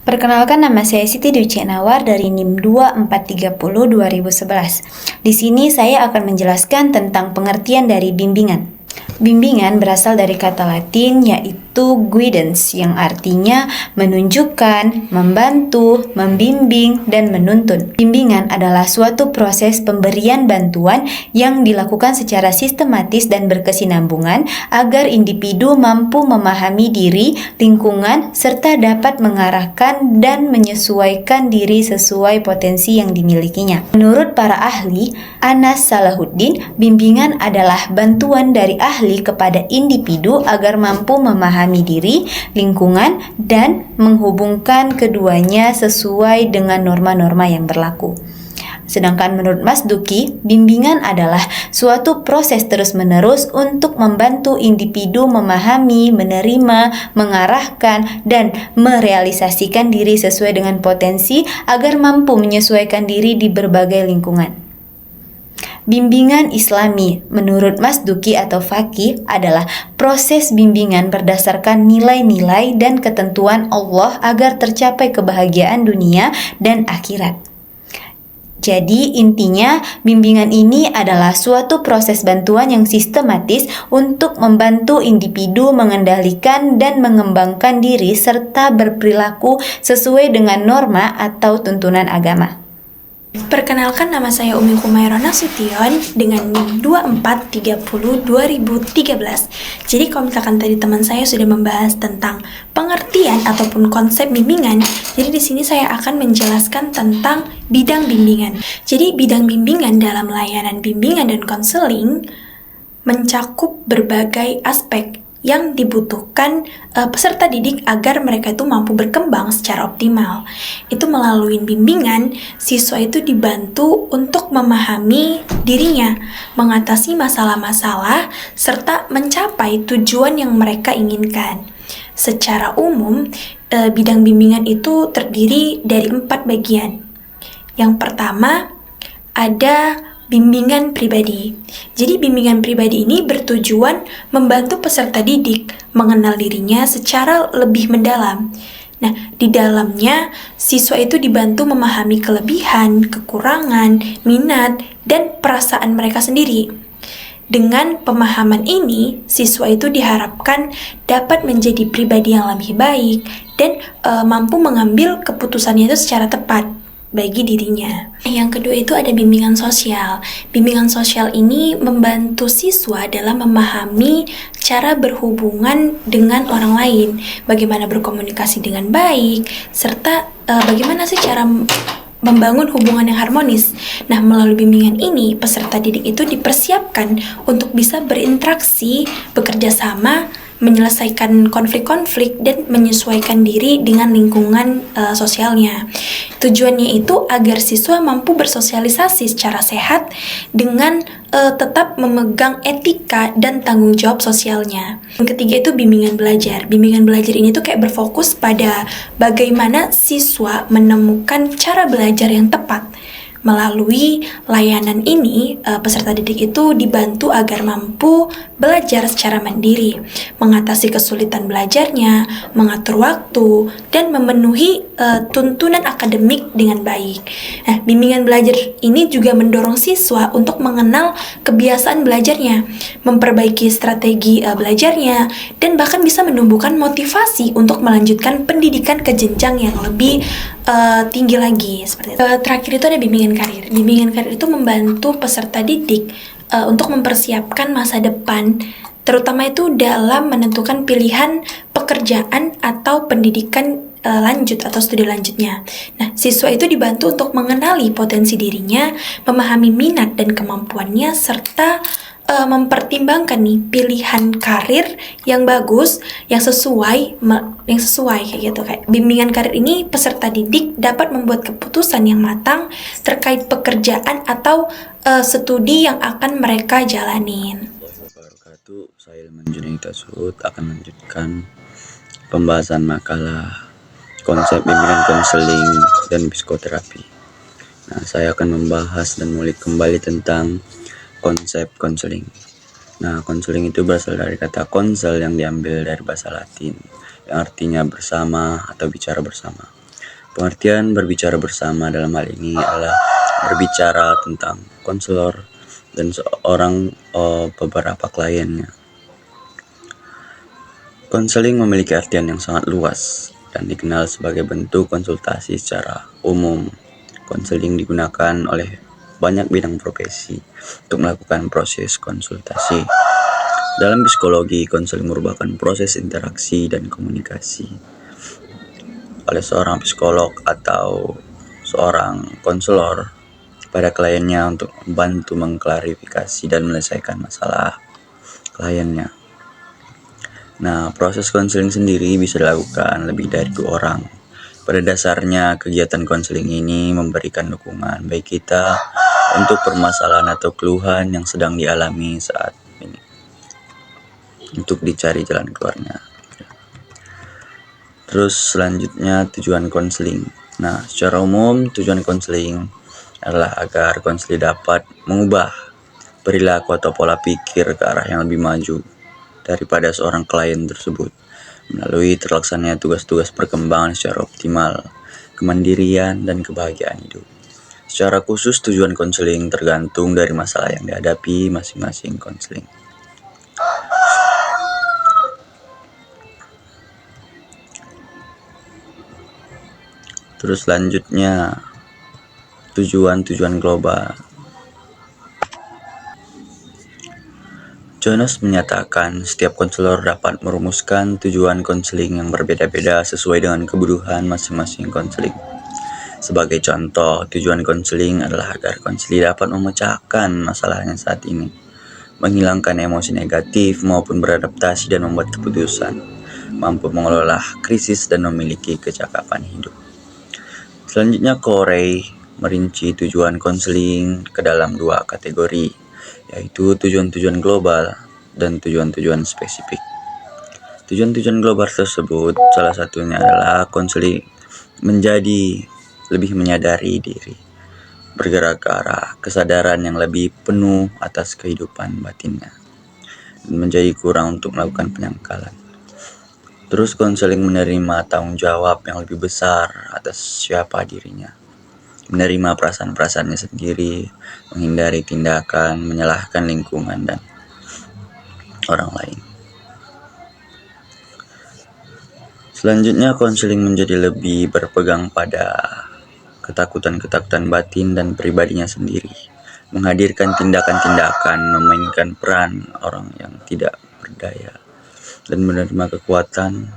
Perkenalkan, nama saya Siti Dwi Ceknawar dari NIM 2430 2011. Di sini saya akan menjelaskan tentang pengertian dari bimbingan. Bimbingan berasal dari kata Latin yaitu guidance, yang artinya menunjukkan, membantu, membimbing, dan menuntun. Bimbingan adalah suatu proses pemberian bantuan yang dilakukan secara sistematis dan berkesinambungan agar individu mampu memahami diri, lingkungan, serta dapat mengarahkan dan menyesuaikan diri sesuai potensi yang dimilikinya. Menurut para ahli, Anas Salahuddin, bimbingan adalah bantuan dari ahli kepada individu agar mampu memahami diri, lingkungan, dan menghubungkan keduanya sesuai dengan norma-norma yang berlaku. Sedangkan menurut Mas Duki, bimbingan adalah suatu proses terus-menerus untuk membantu individu memahami, menerima, mengarahkan, dan merealisasikan diri sesuai dengan potensi agar mampu menyesuaikan diri di berbagai lingkungan. Bimbingan Islami menurut Mas Duki atau Faqih adalah proses bimbingan berdasarkan nilai-nilai dan ketentuan Allah agar tercapai kebahagiaan dunia dan akhirat. Jadi intinya, bimbingan ini adalah suatu proses bantuan yang sistematis untuk membantu individu mengendalikan dan mengembangkan diri serta berperilaku sesuai dengan norma atau tuntunan agama. Perkenalkan, nama saya Umi Humairah Nasution dengan NIM 2430 2013. Jadi kalau misalkan tadi teman saya sudah membahas tentang pengertian ataupun konsep bimbingan, jadi di sini saya akan menjelaskan tentang bidang bimbingan. Jadi bidang bimbingan dalam layanan bimbingan dan konseling mencakup berbagai aspek yang dibutuhkan peserta didik agar mereka itu mampu berkembang secara optimal. Itu melalui bimbingan, siswa itu dibantu untuk memahami dirinya, mengatasi masalah-masalah, serta mencapai tujuan yang mereka inginkan. Secara umum, bidang bimbingan itu terdiri dari 4 bagian. Yang pertama, ada bimbingan pribadi. Jadi bimbingan pribadi ini bertujuan membantu peserta didik mengenal dirinya secara lebih mendalam. Nah, di dalamnya siswa itu dibantu memahami kelebihan, kekurangan, minat, dan perasaan mereka sendiri. Dengan pemahaman ini, siswa itu diharapkan dapat menjadi pribadi yang lebih baik dan mampu mengambil keputusannya itu secara tepat bagi dirinya. Yang kedua itu ada bimbingan sosial. Bimbingan sosial ini membantu siswa dalam memahami cara berhubungan dengan orang lain, bagaimana berkomunikasi dengan baik, serta bagaimana sih cara membangun hubungan yang harmonis. Nah, melalui bimbingan ini, peserta didik itu dipersiapkan untuk bisa berinteraksi, bekerja sama, menyelesaikan konflik-konflik, dan menyesuaikan diri dengan lingkungan sosialnya. Tujuannya itu agar siswa mampu bersosialisasi secara sehat dengan tetap memegang etika dan tanggung jawab sosialnya. Yang ketiga itu bimbingan belajar. Bimbingan belajar ini tuh kayak berfokus pada bagaimana siswa menemukan cara belajar yang tepat. Melalui layanan ini, peserta didik itu dibantu agar mampu belajar secara mandiri, mengatasi kesulitan belajarnya, mengatur waktu, dan memenuhi tuntunan akademik dengan baik. Nah, bimbingan belajar ini juga mendorong siswa untuk mengenal kebiasaan belajarnya, memperbaiki strategi belajarnya, dan bahkan bisa menumbuhkan motivasi untuk melanjutkan pendidikan ke jenjang yang lebih tinggi lagi. Seperti itu. Terakhir itu ada bimbingan karir. Bimbingan karir itu membantu peserta didik untuk mempersiapkan masa depan, terutama itu dalam menentukan pilihan pekerjaan atau pendidikan lanjut atau studi lanjutnya. Nah, siswa itu dibantu untuk mengenali potensi dirinya, memahami minat dan kemampuannya, serta mempertimbangkan nih pilihan karir yang bagus, yang sesuai kayak gitu. Kayak bimbingan karir ini, peserta didik dapat membuat keputusan yang matang terkait pekerjaan atau studi yang akan mereka jalanin. Saya Ilman Junaid Tasud akan melanjutkan pembahasan makalah konsep bimbingan konseling dan psikoterapi. Nah, saya akan membahas dan mengulik kembali tentang konsep konseling. Nah, konseling itu berasal dari kata konsel yang diambil dari bahasa Latin yang artinya bersama atau bicara bersama. Pengertian berbicara bersama dalam hal ini adalah berbicara tentang konselor dan beberapa kliennya. Konseling memiliki artian yang sangat luas dan dikenal sebagai bentuk konsultasi secara umum. Konseling digunakan oleh banyak bidang profesi untuk melakukan proses konsultasi. Dalam psikologi, konseling merupakan proses interaksi dan komunikasi oleh seorang psikolog atau seorang konselor pada kliennya untuk membantu mengklarifikasi dan menyelesaikan masalah kliennya. Nah, proses konseling sendiri bisa dilakukan lebih dari 2 orang. Pada dasarnya, kegiatan konseling ini memberikan dukungan bagi kita untuk permasalahan atau keluhan yang sedang dialami saat ini, untuk dicari jalan keluarnya. Terus selanjutnya tujuan konseling. Nah, secara umum tujuan konseling adalah agar konselor dapat mengubah perilaku atau pola pikir ke arah yang lebih maju daripada seorang klien tersebut melalui terlaksananya tugas-tugas perkembangan secara optimal, kemandirian, dan kebahagiaan hidup. Secara khusus tujuan konseling tergantung dari masalah yang dihadapi masing-masing konseling. Terus selanjutnya tujuan-tujuan global. Jonas menyatakan setiap konselor dapat merumuskan tujuan konseling yang berbeda-beda sesuai dengan kebutuhan masing-masing konseling. Sebagai contoh, tujuan konseling adalah agar konselor dapat memecahkan masalahnya saat ini, menghilangkan emosi negatif maupun beradaptasi dan membuat keputusan, mampu mengelola krisis dan memiliki kecakapan hidup. Selanjutnya, Corey merinci tujuan konseling ke dalam 2 kategori, yaitu tujuan-tujuan global dan tujuan-tujuan spesifik. Tujuan-tujuan global tersebut salah satunya adalah konseling menjadi lebih menyadari diri, bergerak ke arah kesadaran yang lebih penuh atas kehidupan batinnya, dan menjadi kurang untuk melakukan penyangkalan. Terus konseling menerima tanggung jawab yang lebih besar atas siapa dirinya, menerima perasaan-perasaannya sendiri, menghindari tindakan, menyalahkan lingkungan dan orang lain. Selanjutnya, konseling menjadi lebih berpegang pada ketakutan-ketakutan batin dan pribadinya sendiri, menghadirkan tindakan-tindakan, memainkan peran orang yang tidak berdaya, dan menerima kekuatan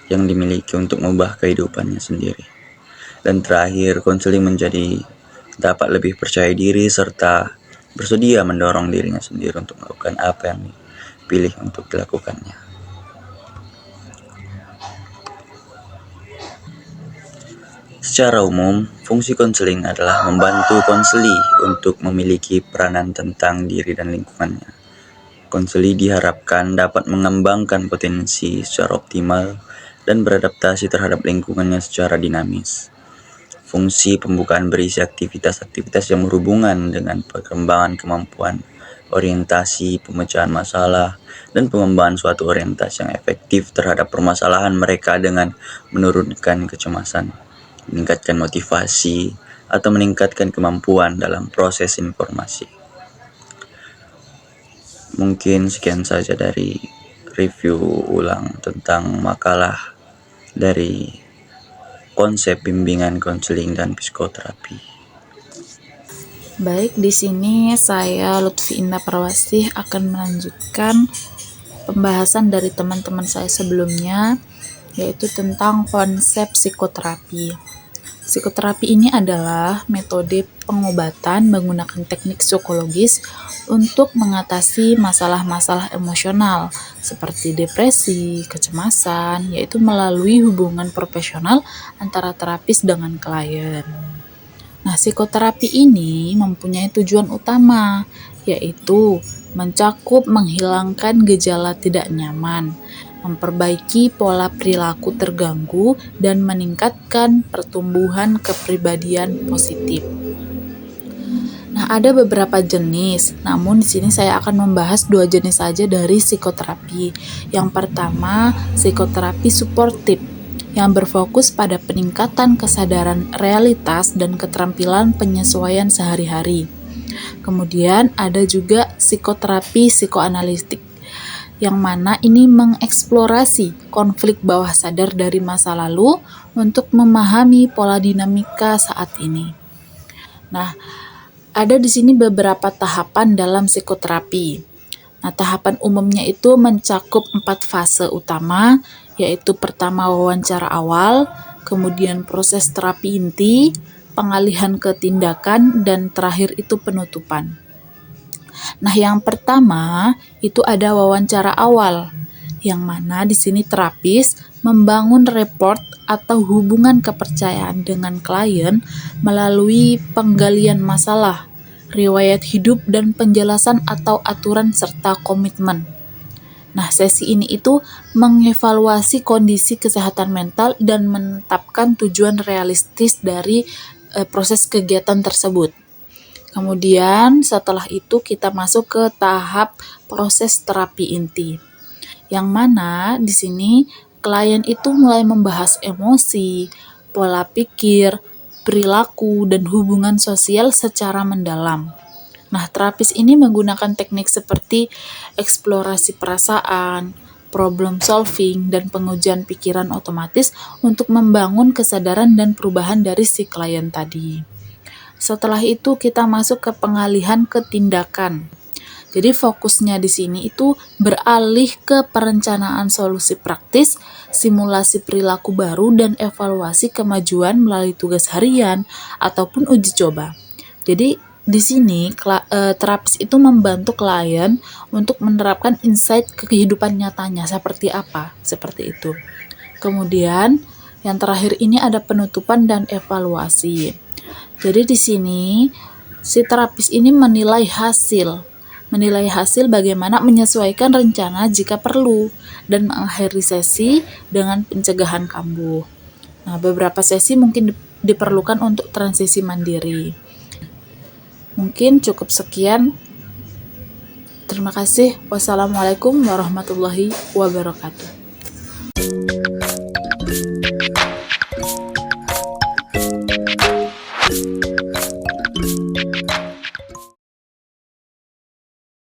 yang dimiliki untuk mengubah kehidupannya sendiri. Dan terakhir, konseling menjadi dapat lebih percaya diri serta bersedia mendorong dirinya sendiri untuk melakukan apa yang dipilih untuk dilakukannya. Secara umum, fungsi konseling adalah membantu konseli untuk memiliki peranan tentang diri dan lingkungannya. Konseli diharapkan dapat mengembangkan potensi secara optimal dan beradaptasi terhadap lingkungannya secara dinamis. Fungsi pembukaan berisi aktivitas-aktivitas yang berhubungan dengan perkembangan kemampuan, orientasi, pemecahan masalah, dan pengembangan suatu orientasi yang efektif terhadap permasalahan mereka dengan menurunkan kecemasan, meningkatkan motivasi, atau meningkatkan kemampuan dalam proses informasi. Mungkin sekian saja dari review ulang tentang makalah dari konsep bimbingan konseling dan psikoterapi. Baik, di sini saya Lutfi Indah Parwasih akan melanjutkan pembahasan dari teman-teman saya sebelumnya, yaitu tentang konsep psikoterapi. Psikoterapi ini adalah metode pengobatan menggunakan teknik psikologis untuk mengatasi masalah-masalah emosional seperti depresi, kecemasan, yaitu melalui hubungan profesional antara terapis dengan klien. Nah, psikoterapi ini mempunyai tujuan utama, yaitu mencakup menghilangkan gejala tidak nyaman, memperbaiki pola perilaku terganggu, dan meningkatkan pertumbuhan kepribadian positif. Nah, ada beberapa jenis, namun di sini saya akan membahas 2 jenis saja dari psikoterapi. Yang pertama, psikoterapi suportif. yang berfokus pada peningkatan kesadaran realitas dan keterampilan penyesuaian sehari-hari. Kemudian ada juga psikoterapi psikoanalitik, yang mana ini mengeksplorasi konflik bawah sadar dari masa lalu untuk memahami pola dinamika saat ini. Nah, ada di sini beberapa tahapan dalam psikoterapi. Nah, tahapan umumnya itu mencakup 4 fase utama, yaitu pertama wawancara awal, kemudian proses terapi inti, pengalihan ke tindakan, dan terakhir itu penutupan. Nah, yang pertama itu ada wawancara awal, yang mana di sini terapis membangun rapport atau hubungan kepercayaan dengan klien melalui penggalian masalah, riwayat hidup, dan penjelasan atau aturan serta komitmen. Nah, sesi ini itu mengevaluasi kondisi kesehatan mental dan menetapkan tujuan realistis dari proses kegiatan tersebut. Kemudian setelah itu kita masuk ke tahap proses terapi inti, yang mana di sini klien itu mulai membahas emosi, pola pikir, perilaku, dan hubungan sosial secara mendalam. Nah, terapis ini menggunakan teknik seperti eksplorasi perasaan, problem solving, dan pengujian pikiran otomatis untuk membangun kesadaran dan perubahan dari si klien tadi. Setelah itu kita masuk ke pengalihan ke tindakan. Jadi fokusnya di sini itu beralih ke perencanaan solusi praktis, simulasi perilaku baru, dan evaluasi kemajuan melalui tugas harian ataupun uji coba. Jadi di sini terapis itu membantu klien untuk menerapkan insight ke kehidupan nyatanya seperti apa, seperti itu. Kemudian yang terakhir ini ada penutupan dan evaluasi. Jadi di sini si terapis ini menilai hasil bagaimana menyesuaikan rencana jika perlu dan mengakhiri sesi dengan pencegahan kambuh. Nah, beberapa sesi mungkin diperlukan untuk transisi mandiri. Mungkin cukup sekian. Terima kasih. Wassalamualaikum warahmatullahi wabarakatuh.